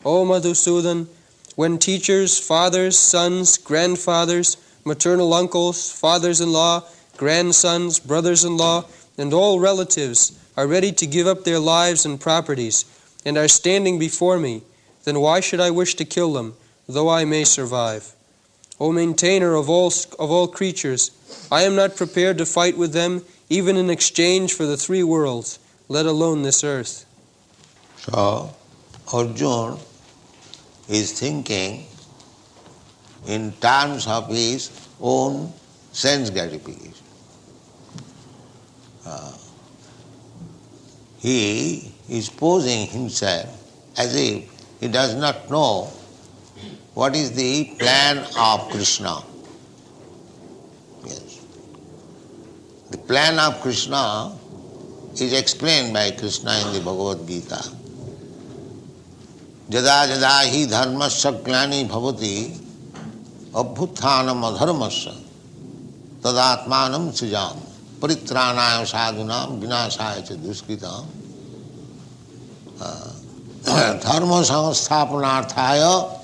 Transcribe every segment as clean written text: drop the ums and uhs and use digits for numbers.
O Madhusudan, when teachers, fathers, sons, grandfathers, maternal uncles, fathers-in-law, grandsons, brothers-in-law, and all relatives are ready to give up their lives and properties, and are standing before me, then why should I wish to kill them, though I may survive? O maintainer of all creatures, I am not prepared to fight with them, even in exchange for the three worlds, let alone this earth. So, Arjuna is thinking in terms of his own sense gratification. He is posing himself as if he does not know what is the plan of Krishna. Yes. The plan of Krishna is explained by Krishna in the Bhagavad Gita. Jada jada hi dharmasya glani bhavati abhuthanam adharmasya tadatmanam srijam paritranaya sadhunam vinasaya cha duskritam dharma samsthapanarthaya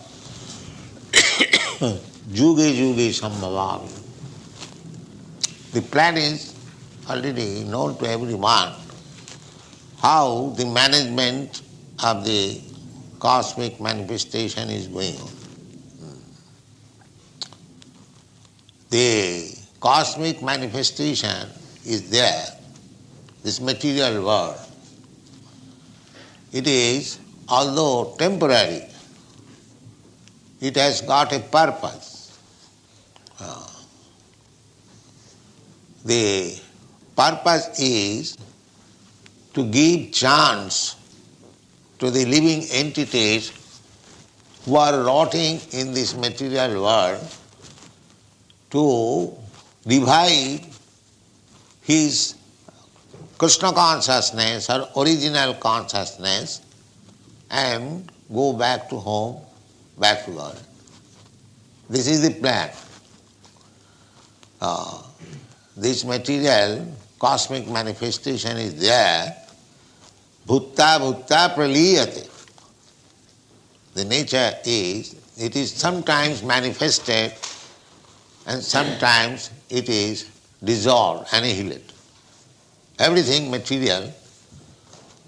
juge juge sambhavam. The plan is already known to everyone, how the management of the cosmic manifestation is going on. The cosmic manifestation is there, this material world. It is, although temporary, it has got a purpose. The purpose is to give chance to the living entities who are rotting in this material world to revive his Krishna consciousness or original consciousness and go back to home, back to God. This is the plan. This material cosmic manifestation is there. Bhutta bhutta praliyate. The nature is, it is sometimes manifested and sometimes it is dissolved, annihilated. Everything material,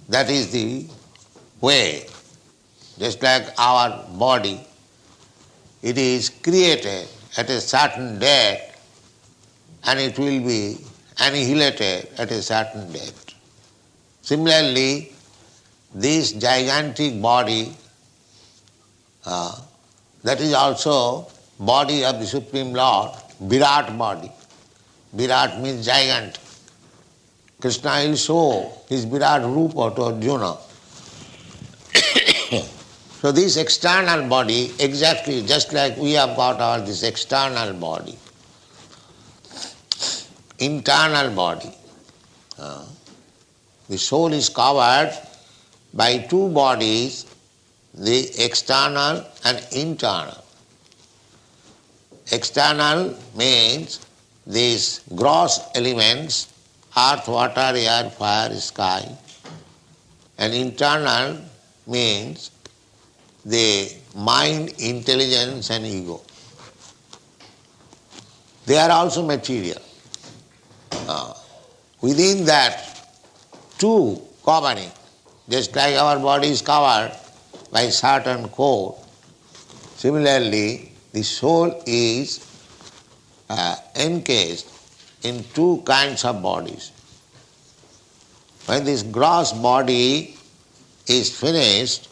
that is the way. Just like our body, it is created at a certain date and it will be annihilated at a certain date. Similarly, this gigantic body, that is also body of the Supreme Lord, Virat body. Virat means giant. Krishna will show his Virat Rupa to Arjuna. So this external body, exactly just like we have got this external body, internal body. The soul is covered by two bodies, the external and internal. External means these gross elements, earth, water, air, fire, sky, and internal means the mind, intelligence and ego. They are also material. Within that two covering, just like our body is covered by certain coat, similarly the soul is encased in two kinds of bodies. When this gross body is finished,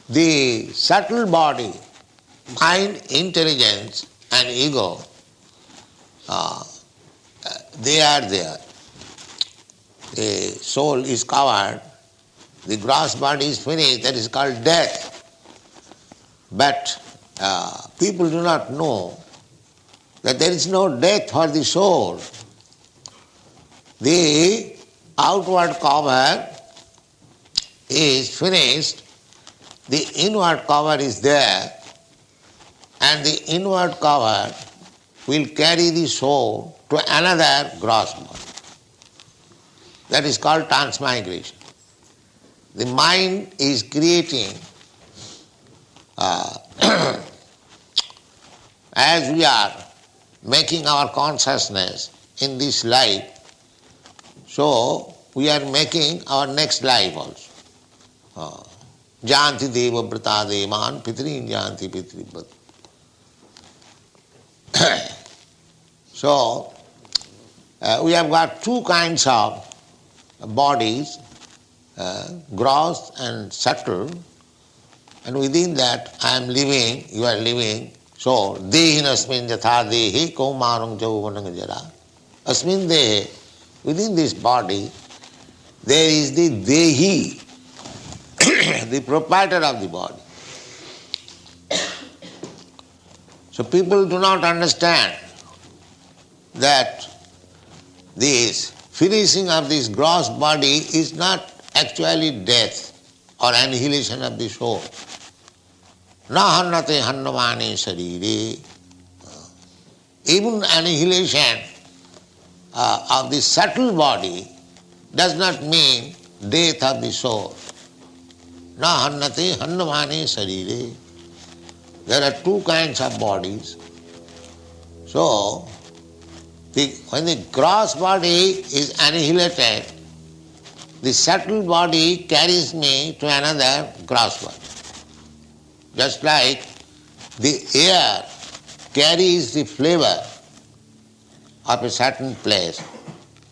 the subtle body, mind, intelligence and ego, they are there. The soul is covered, the gross body is finished, that is called death. But people do not know that there is no death for the soul. The outward cover is finished, the inward cover is there, and the inward cover will carry the soul to another gross body. That is called transmigration. the mind is creating, as we are making our consciousness in this life, so we are making our next life also. Janti deva brata devan pitrin janti pitripat. So, we have got two kinds of bodies, gross and subtle, and within that I am living, you are living. So, dehin asmin jatha dehi kaumarang jauvanang jara. Asmin dehe, within this body, there is the dehi, the proprietor of the body. So people do not understand that this finishing of this gross body is not actually death or annihilation of the soul. Na hannate hannavane sarire. Even annihilation of the subtle body does not mean death of the soul. Na hannate hannavane sarire. There are two kinds of bodies. So, when the gross body is annihilated, the subtle body carries me to another gross body. Just like the air carries the flavor of a certain place.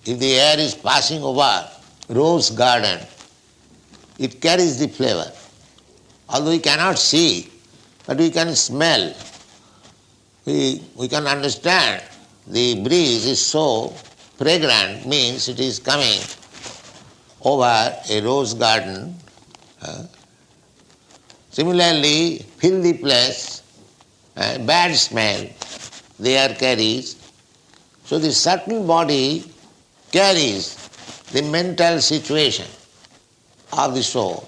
If the air is passing over rose garden, it carries the flavor. Although we cannot see, but we can smell. We can understand the breeze is so fragrant, means it is coming over a rose garden. Similarly, filthy place, bad smell, the air carries. So the subtle body carries the mental situation of the soul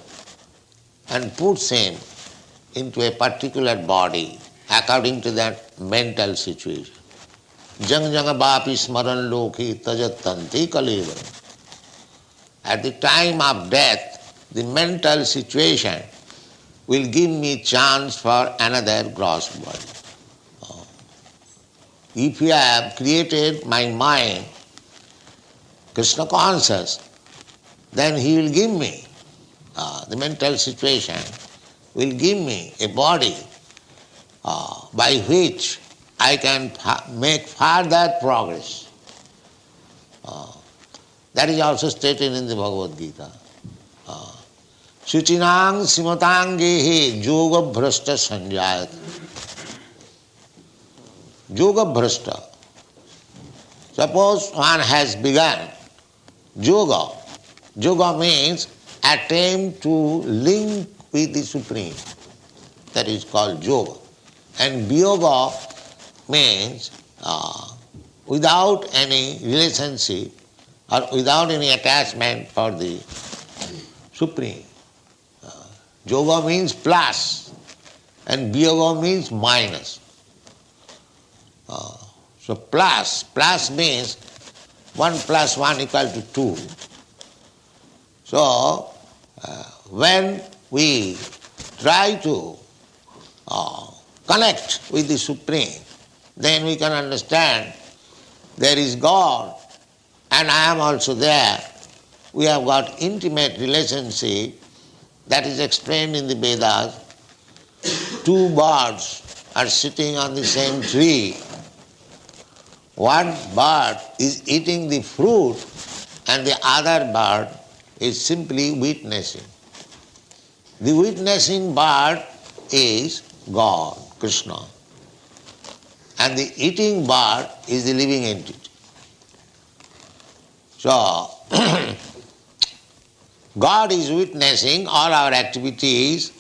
and puts him into a particular body according to that mental situation. Jang jang bapi smaran lokhi tajattanti kaleva. At the time of death, the mental situation will give me chance for another gross body. If you have created my mind Krishna conscious, then he will give me, the mental situation will give me a body by which I can make further progress. That is also stated in the Bhagavad Gita. Suchinang simatangehe yoga bhrashta sanjayat. Yoga bhrashta. Suppose one has begun yoga. Yoga means attempt to link with the Supreme. That is called yoga. And viyoga means without any relationship or without any attachment for the Supreme. Yoga means plus and viyoga means minus. So plus means 1 plus 1 equal to 2. So when we try to connect with the Supreme, then we can understand there is God and I am also there. We have got intimate relationship that is explained in the Vedas. 2 birds are sitting on the same tree. One bird is eating the fruit and the other bird is simply witnessing. The witnessing bird is God, Krishna. And the eating bird is the living entity. So, God is witnessing all our activities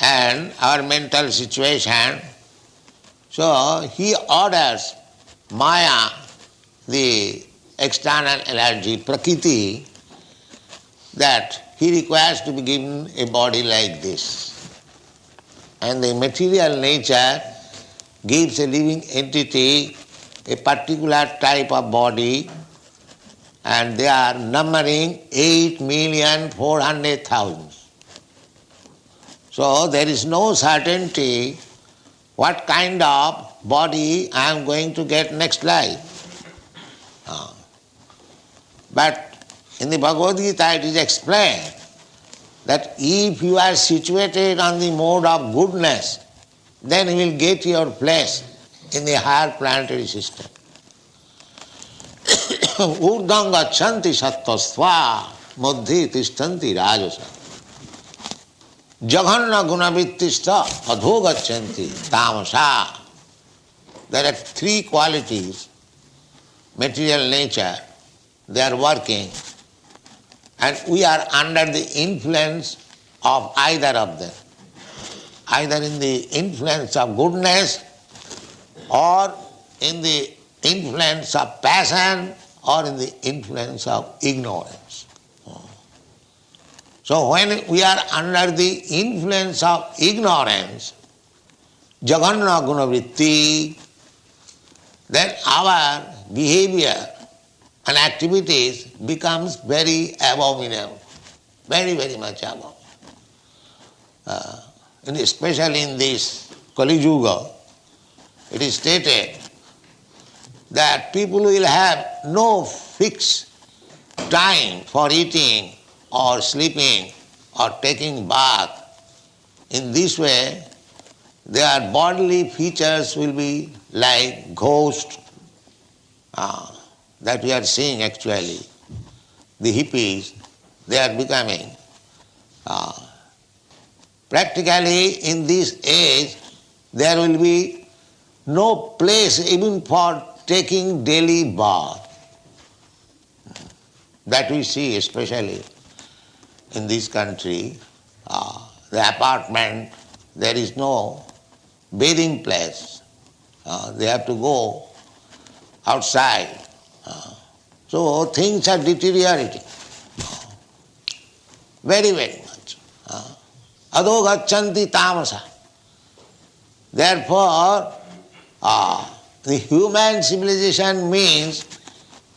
and our mental situation. So, He orders Maya, the external energy, Prakriti, that He requires to be given a body like this. And the material nature gives a living entity a particular type of body and they are numbering 8,400,000. So there is no certainty what kind of body I am going to get next life. But in the Bhagavad Gita it is explained that if you are situated on the mode of goodness, then you will get your place in the higher planetary system. Urdham gachanti sattva madhye tishtanti rajasa. Jaghanna gunavittista adho gachanti tamasa. There are three qualities, material nature, they are working, and we are under the influence of either of them. Either in the influence of goodness or in the influence of passion or in the influence of ignorance. So when we are under the influence of ignorance, Jaganna Gunavritti, then our behavior and activities becomes very abominable, very, very much abominable. And especially in this Kali Yuga, it is stated that people will have no fixed time for eating or sleeping or taking bath. In this way, their bodily features will be like ghosts that we are seeing actually. The hippies, they are becoming. Practically in this age, there will be no place even for taking daily bath. That we see especially in this country. The apartment, there is no bathing place. They have to go outside. So things are deteriorating very, very much. Adho gachanti tamasa. Therefore, the human civilization means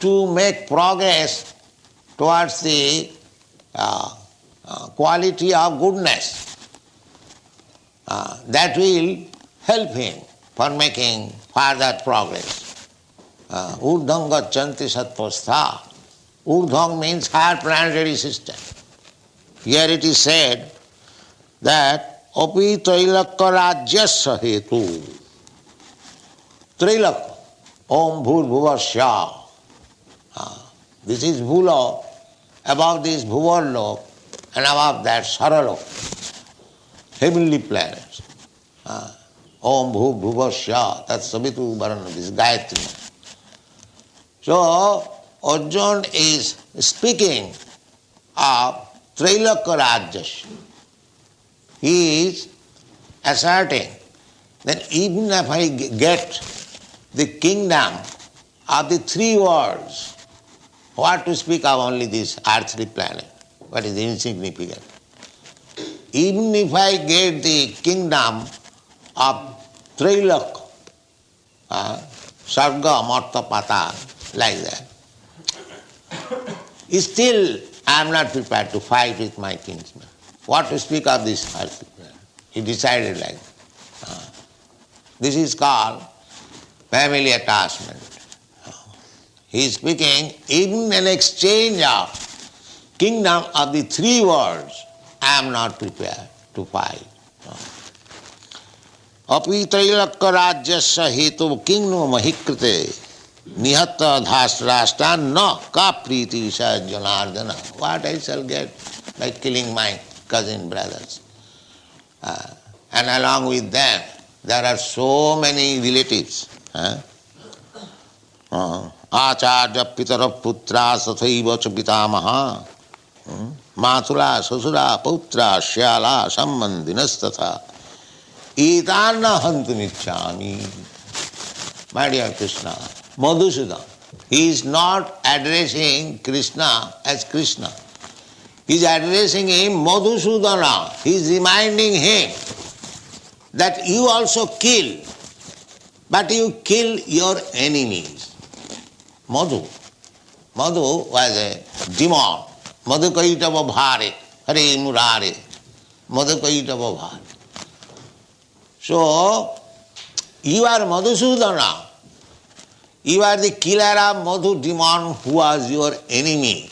to make progress towards the quality of goodness. That will help him for making further progress. Urdham gachanti sattva. Urdham means higher planetary system. Here it is said that api trailakya rajyasya hetu. Trailakya, om bhur-bhuvasya. This is bhulok, above this bhuvarlok, and above that saralok, heavenly planets. Om bhur-bhuvasya, that's sabitu varana, this Gayatri. So, Arjuna is speaking of Trailakya Rajyasya. He is asserting that even if I get the kingdom of the three worlds, what to speak of only this earthly planet, what is insignificant. Even if I get the kingdom of Trailakya, Sarga, Marta, Patal, like that, still I am not prepared to fight with my kinsman. What to speak of this earthly planet? He decided like that. This is called family attachment. He is speaking, even in exchange of kingdom of the three worlds, I am not prepared to fight. Api trailakya rajyasya hetu kingno mahikrite nihata dhasrashta na ka priti sa janardana. What I shall get by killing my cousin brothers? And along with them, there are so many relatives. Acharya pitara putra sathaiva cha pitamaha mathura sasura putra shyala sambandhinas Etana hantumichami. My dear Krishna, Madhusudan, he is not addressing Krishna as Krishna. He is addressing him Madhusudana. He is reminding him that you also kill, but you kill your enemies. Madhu. Madhu was a demon. Madhu kaitava bhare, hare murare, Madhu kaitava bhare. So, you are Madhusudana. You are the killer of Madhu demon who was your enemy.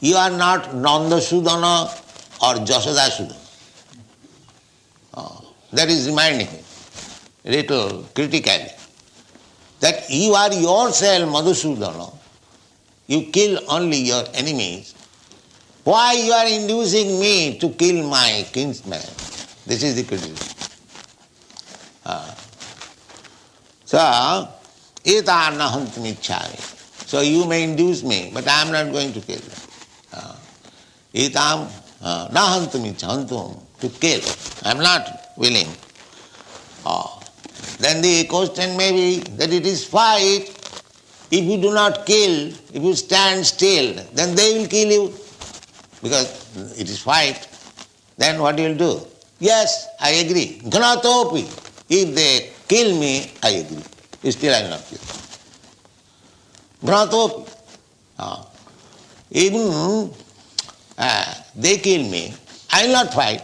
You are not Nandasudana or Jasodasudana. That is reminding him, little critically, that you are yourself Madhusudana. You kill only your enemies. Why you are inducing me to kill my kinsman? This is the criticism. So, etān nahantum iccāmi. So you may induce me, but I am not going to kill them. Etān nahantum iccāmi, to kill. I am not willing. Then the question may be that it is fight. If you do not kill, if you stand still, then they will kill you. Because it is fight. Then what you will do? Yes, I agree. Ghanatopi. If they kill me, I agree. Still I will not kill. Ghanatopi. Even they kill me, I will not fight.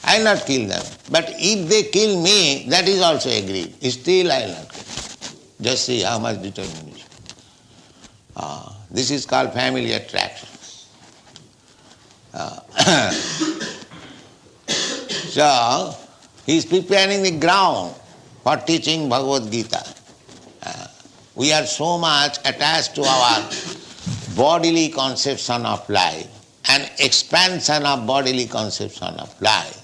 I will not kill them. But if they kill me, that is also agreed. Still I will not kill. Just see how much determination. This is called family attraction. So, he is preparing the ground for teaching Bhagavad Gita. We are so much attached to our bodily conception of life and expansion of bodily conception of life.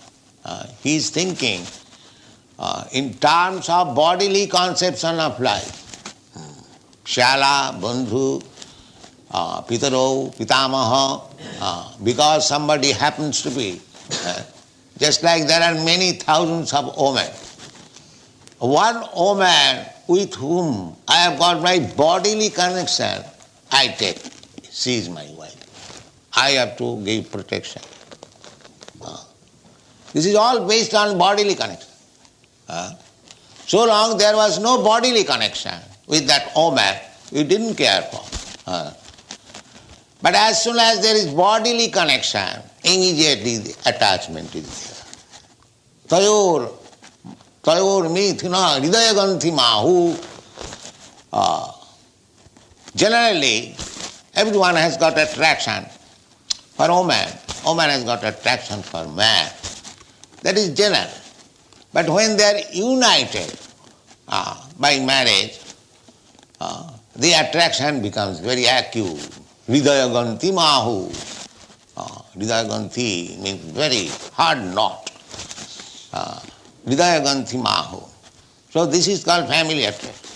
He is thinking in terms of bodily conception of life. Shala, Bandhu, Pitaro, Pitamaha, because somebody happens to be, just like there are many thousands of women. One woman with whom I have got my bodily connection, I take. She is my wife. I have to give protection. This is all based on bodily connection. So long there was no bodily connection with that woman, you didn't care for. But as soon as there is bodily connection, immediately the attachment is there. Tayor mithina hridayaganthi mahu. Generally, everyone has got attraction for woman. Woman has got attraction for man. That is general. But when they are united by marriage, the attraction becomes very acute. Hridayaganthi mahu. Hridayaganthi means very hard knot. Hridayaganthi mahu. So this is called family attraction.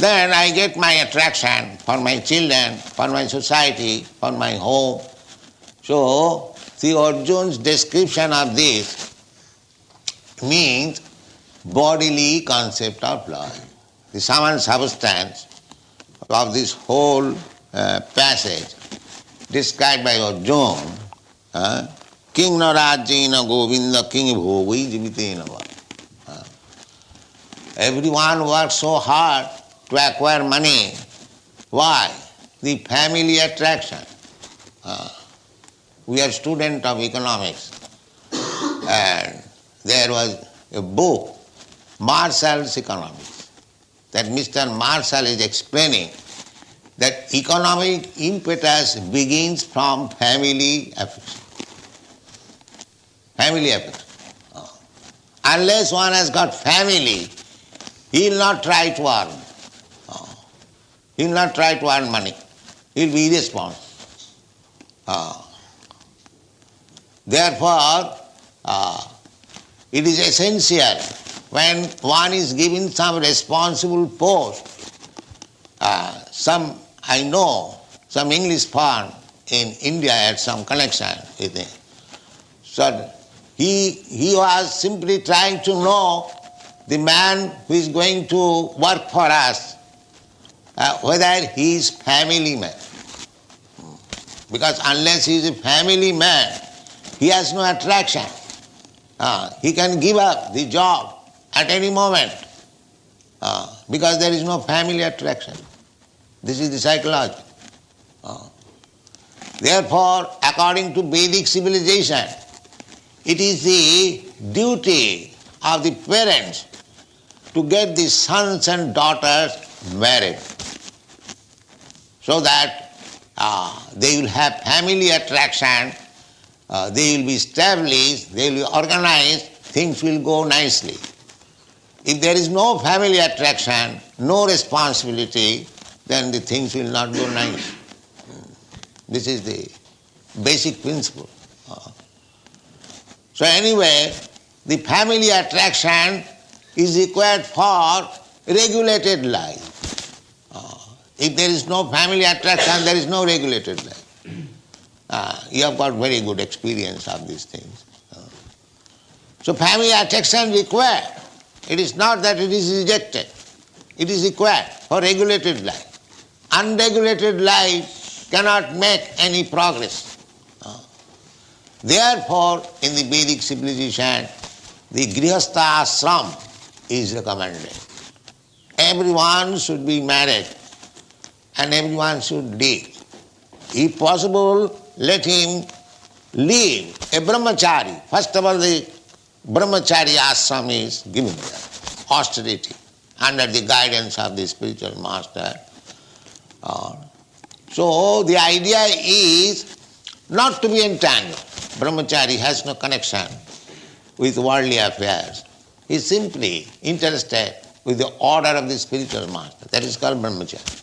Then I get my attraction for my children, for my society, for my home. So the Arjuna's description of this means bodily concept of life. The sum and substance of this whole passage described by Arjuna, King Narajena Govinda King Bhogai Jivitena va. Everyone works so hard to acquire money. Why? The family attraction. We are students of economics, and there was a book, Marshall's Economics, that Mr. Marshall is explaining that economic impetus begins from family affection. Family affection. Unless one has got family, he will not try to earn. He will not try to earn money. He will be irresponsible. Therefore, it is essential when one is given some responsible post. I know some English firm in India had some connection with him. So he was simply trying to know the man who is going to work for us, whether he is family man. Because unless he is a family man, he has no attraction. He can give up the job at any moment because there is no family attraction. This is the psychology. Therefore, according to Vedic civilization, it is the duty of the parents to get the sons and daughters married so that they will have family attraction, they will be established, they will be organized, things will go nicely. If there is no family attraction, no responsibility, then the things will not go nice. This is the basic principle. So anyway, the family attraction is required for regulated life. If there is no family attraction, there is no regulated life. You have got very good experience of these things. So family attraction required. It is not that it is rejected. It is required for regulated life. Unregulated life cannot make any progress. Therefore, in the Vedic civilization, the Grihastha ashram is recommended. Everyone should be married and everyone should live. If possible, let him live a brahmachari. First of all, the brahmachari ashram is given there, austerity, under the guidance of the spiritual master. So the idea is not to be entangled. Brahmachari has no connection with worldly affairs. He is simply interested with the order of the spiritual master. That is called brahmachari.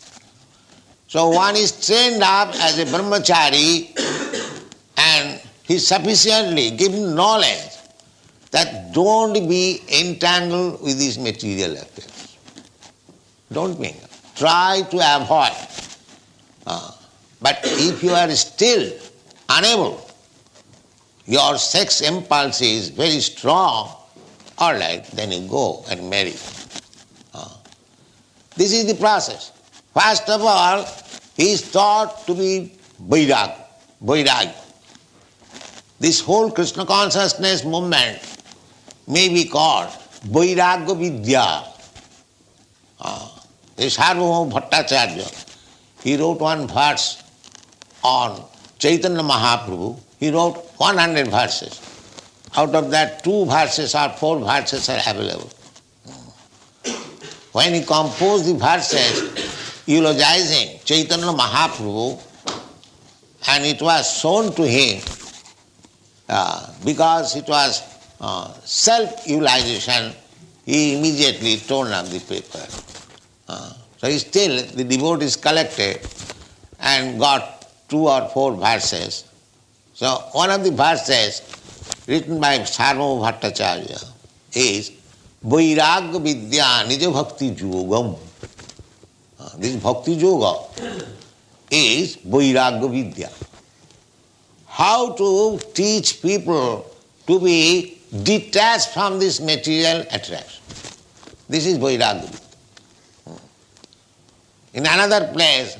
So one is trained up as a brahmachari and he is sufficiently given knowledge that don't be entangled with these material affairs. Don't be entangled. Try to avoid. But if you are still unable, your sex impulse is very strong, all right, then you go and marry. This is the process. First of all, he is taught to be Vairagya. This whole Krishna consciousness movement may be called Vairagya Vidya. Sarvabhauma Bhattacharya, he wrote one verse on Chaitanya Mahaprabhu. He wrote 100 verses. Out of that, 2 verses or 4 verses are available. When he composed the verses eulogizing Chaitanya Mahaprabhu, and it was shown to him because it was self-eulogization, he immediately torn up the paper. So still the devotees collected and got 2 or 4 verses. So one of the verses written by Sarvabhauma Bhattacharya is Vairagya Vidya Nija Bhakti Yogam. This Bhakti Yoga is Vairagya Vidya. How to teach people to be detached from this material attraction. This is Vairagya Vidya. In another place,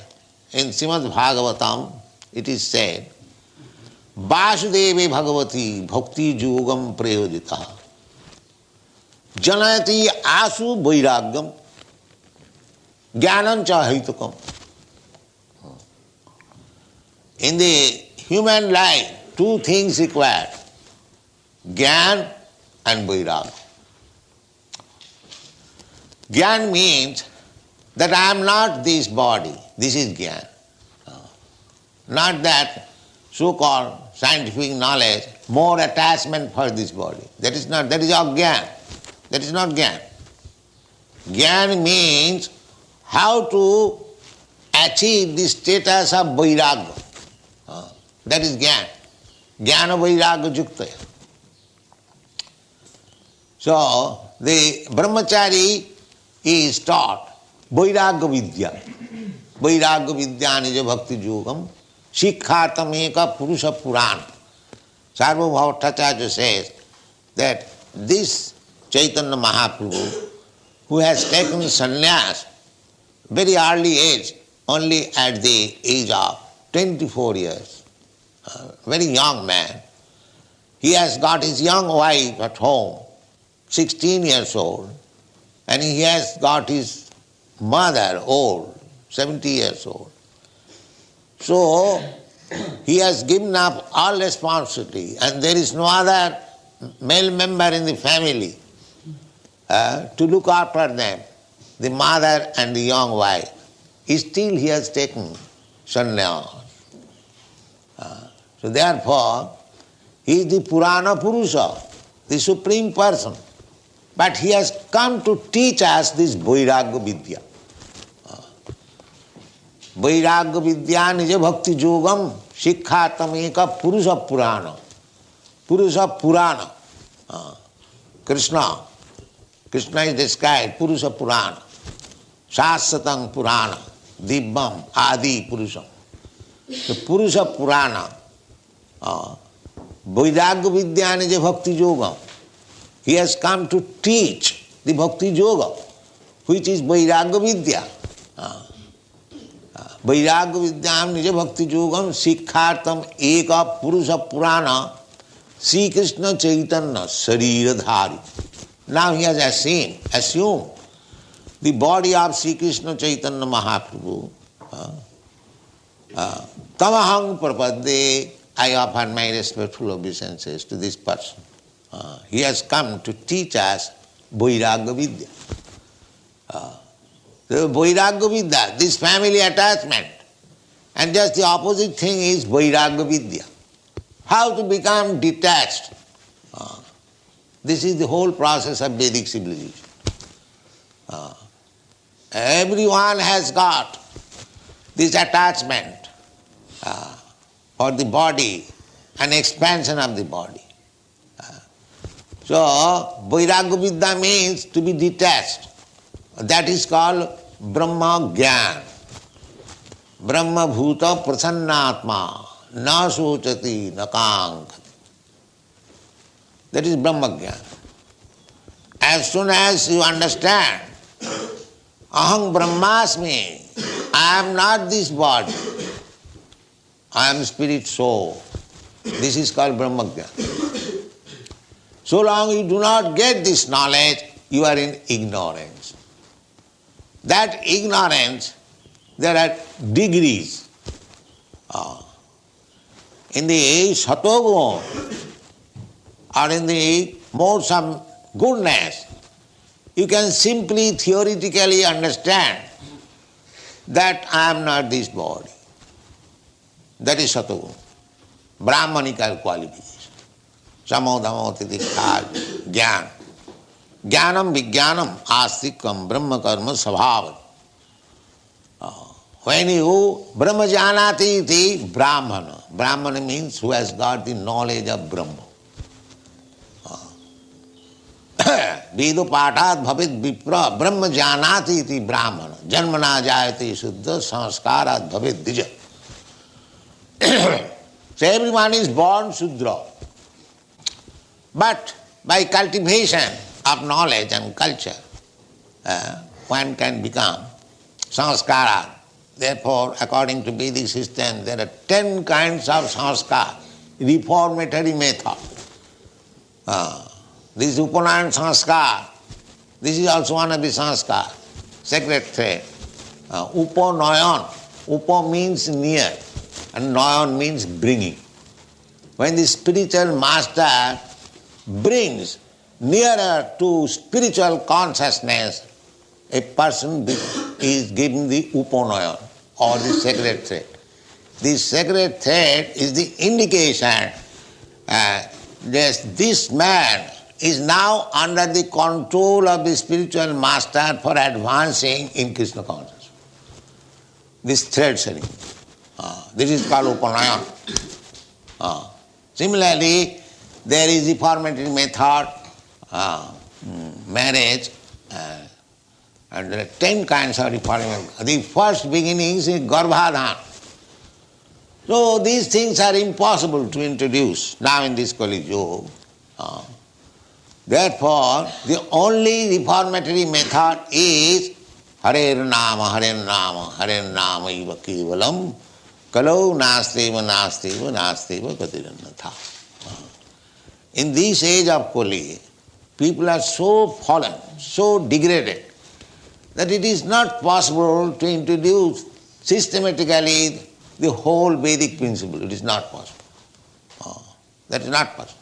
in Srimad Bhagavatam, it is said, Vasudeve Bhagavati Bhakti Yogam Prayojita Janayati Asu Vairagyam Jnanam Cha Haitukam. In the human life, 2 things required, Jnana and Vairagya. Jnana means that I am not this body. This is Jnana. Not that so-called scientific knowledge, more attachment for this body. That is not, that is Ajnana. That is not Jnana. Jnana means how to achieve the status of Vairagya. That is Jnana. Jnana Vairagya Juktaya. So, the brahmachari is taught Vairagya Vidya. Vairagya Vidya Nija Bhakti Yogam Shikkhartam Eka Purusha Purana. Sarvabhauma Bhattacharya says that this Chaitanya Mahaprabhu, who has taken sannyas very early age, only at the age of 24 years, very young man, he has got his young wife at home, 16 years old, and he has got his mother old, 70 years old. So, he has given up all responsibility and there is no other male member in the family to look after them, the mother and the young wife. Still he has taken sannyas. So therefore, he is the Purana Purusha, the Supreme Person. But he has come to teach us this Vairagya Vidya. Vairagya Vidya Nija Bhakti Yogam Shikkhatameka Purusha Purana. Purusha Purana. Krishna is described, Purusha Purana. Shasatang Purana. Dibbam Adi Purusham. The Purusha Purana. Vairagya Vidya Nija Bhakti Yogam. He has come to teach the Bhakti Yoga, which is Vairagya Vidya. Vairagya Vidyam Nija Bhakti Yogam Sikkhartam Eka Purusha Purana Sri Krishna Chaitanya Sarira Dhari. Now he has assumed the body of Sri Krishna Chaitanya Mahaprabhu. Tamahang Prapadde, I offer my respectful obeisances to this person. He has come to teach us Vairagya Vidya. The Vairagya Vidya, this family attachment. And just the opposite thing is Vairagya Vidya. How to become detached. This is the whole process of Vedic civilization. Everyone has got this attachment for the body and expansion of the body. So, Vairagya Vidya means to be detached. That is called Brahma Gyan. Brahma Bhuta Prasannatma Na Sochati Na Kankati. That is Brahma Gyan. As soon as you understand, Aham Brahmasmi, I am not this body, I am spirit soul. This is called Brahma Gyan. So long you do not get this knowledge, you are in ignorance. That ignorance, there are degrees. In the Satogun, or in the modes of goodness, you can simply theoretically understand that I am not this body. That is Satogun, Brahmanical qualification. Samodhamo titikha jnana. Jnanam vijnanam astikam brahma karma sabhavat. When you Brahma janati iti Brahmana. Brahmana means who has got the knowledge of Brahma. Vedu patat bhavid vipra Brahma janati iti Brahmana. Janmana jayati suddha sanskarat bhavid dija. So everyone is born Sudra. But by cultivation of knowledge and culture, one can become sanskara. Therefore, according to Vedic system, there are 10 kinds of sanskar, reformatory method. This is Upanayan sanskar. This is also one of the sanskar, sacred thread. Upanayan. Upa means near and nayan means bringing. When the spiritual master brings nearer to spiritual consciousness, a person is given the upanayan or the sacred thread. This sacred thread is the indication that this man is now under the control of the spiritual master for advancing in Krishna consciousness. This thread setting. This is called upanayan. Similarly, there is the reformatory method, marriage, and there are 10 kinds of reformatory. The first beginning is Garbhadhan. So these things are impossible to introduce now in this Kali Yuga. Therefore, the only reformatory method is Hare Nama, Hare Nama, Hare Nama iva kevalam, kalau nasteva, nasteva, nasteva katirannatha. In this age of Kali, people are so fallen, so degraded, that it is not possible to introduce systematically the whole Vedic principle. It is not possible. That is not possible.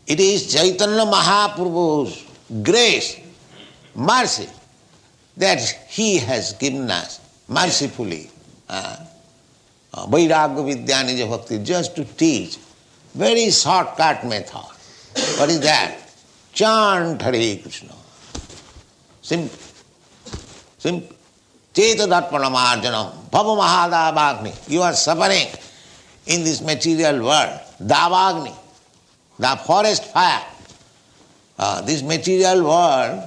It is Chaitanya Mahaprabhu's grace, mercy, that he has given us mercifully. Vairagya Vidya Nija Bhakti, just to teach very shortcut method. What is that? Chant Hare Krishna. Simple. Simple. Cheta Darpanamarjanam, Bhava Mahadavagni. You are suffering in this material world. Davagni, the forest fire. This material world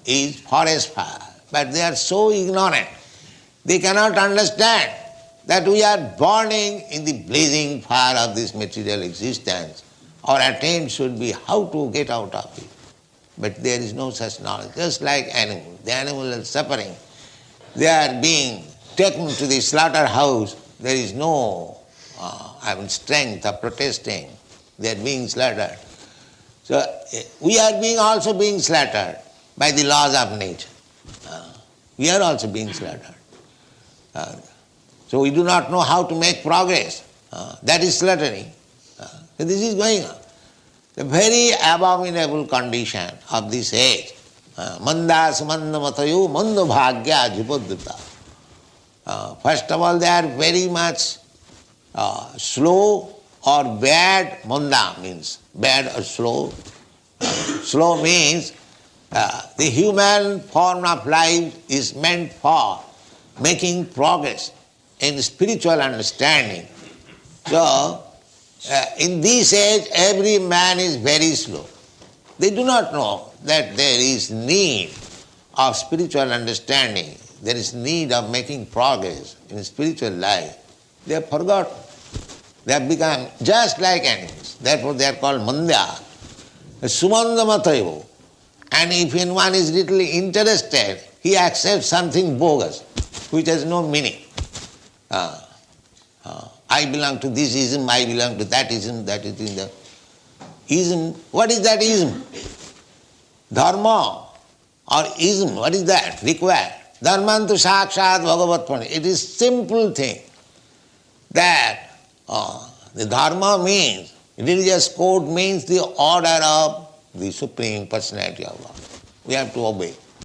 is forest fire. But they are so ignorant. They cannot understand that we are burning in the blazing fire of this material existence. Our attempt should be how to get out of it. But there is no such knowledge. Just like animals. The animals are suffering. They are being taken to the slaughterhouse. There is no strength of protesting. They are being slaughtered. So we are also being slaughtered by the laws of nature. We are also being slaughtered. So we do not know how to make progress. That is slaughtering. So this is going on. The very abominable condition of this age. Manda samanda matayo manda bhagya jupodduta. First of all, they are very much slow or bad. Manda means bad or slow. Slow means the human form of life is meant for making progress in spiritual understanding. So, in this age, every man is very slow. They do not know that there is need of spiritual understanding. There is need of making progress in spiritual life. They have forgotten. They have become just like animals. Therefore they are called mandya. Sumanda matayo. And if anyone is little interested, he accepts something bogus, which has no meaning. I belong to this ism, I belong to that ism, that is in the ism. What is that ism? Dharma or ism, what is that? Required. Dharmantu sakshat bhagavat pani. It is simple thing that the dharma means, religious code means the order of the Supreme Personality of God. We have to obey.